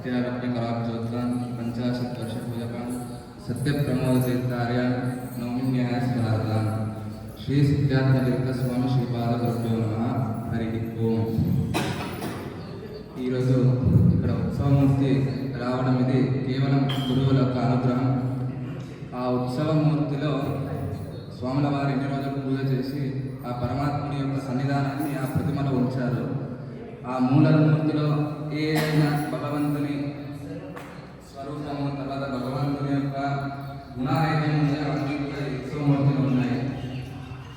सत्यागम्यकराब्जोत्सान् पञ्चाशत्वर्षपूजकान् सत्यप्रमोदतीर्थार्यान् नौमिन्यः स्मरातान् श्री సత్యాత్మతీర్థస్వామి శ్రీపాదగురుభ్యో నమః. హరి ఓం. ఈరోజు ఇక్కడ ఉత్సవమూర్తి రావడం ఇది కేవలం గురువుల యొక్క అనుగ్రహం. ఆ ఉత్సవమూర్తిలో స్వాముల వారు ఎన్ని రోజులు పూజ చేసి ఆ పరమాత్ముని యొక్క సన్నిధానాన్ని ఆ ప్రతిమలో ఉంచారు. ఆ మూలమూర్తిలో ఏదైనా భగవంతుని స్వరూపము, తర్వాత భగవంతుని యొక్క గుణాలయం ఉన్నాయో అన్నీ కూడా ఈ ఉత్సవమూర్తిలో ఉన్నాయి.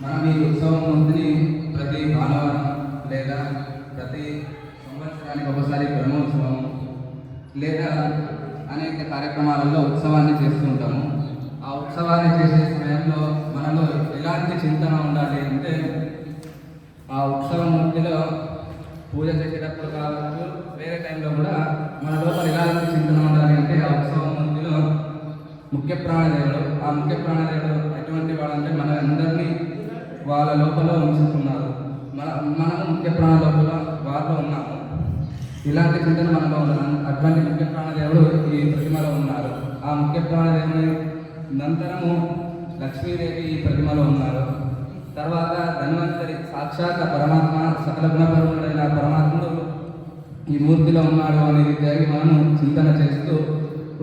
మనం ఈ ఉత్సవమూర్తిని ప్రతి భానువారం లేదా ప్రతి సంవత్సరానికి ఒకసారి బ్రహ్మోత్సవం లేదా అనేక కార్యక్రమాలలో ఉత్సవాన్ని చేస్తుంటాము. ఆ ఉత్సవాన్ని చేసే సమయంలో మనలో ఎలాంటి చింతన ఉండాలి అంటే, ఆ ఉత్సవమూర్తిలో పూజ చేసేటప్పుడు కావచ్చు, వేరే టైంలో కూడా మన లోపల ఎలాంటి చింతన ఉండాలి అంటే, ఆ ఉత్సవమూర్తిలో ముఖ్య ప్రాణదేవుడు, ఆ ముఖ్య ప్రాణదేవుడు ఎటువంటి వాడంటే మన అందరినీ వాళ్ళ లోపల ఉంచుతున్నారు. మనము ముఖ్య ప్రాణ లోపల వారిలో ఉన్నాము. ఇలాంటి చింతన మనలో ఉన్నాము. అటువంటి ముఖ్య ప్రాణదేవుడు ఈ ప్రతిమలో ఉన్నారు. ఆ ముఖ్య ప్రాణదేవుని నంతరము లక్ష్మీదేవి ఈ ప్రతిమలో ఉన్నారు. తర్వాత ధన్వంతరి సాక్షాత్ పరమాత్మ, సకల గుణపరముడైన పరమాత్ముడు ఈ మూర్తిలో ఉన్నాడు అనేది మనము చింతన చేస్తూ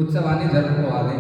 ఉత్సవాన్ని జరుపుకోవాలి.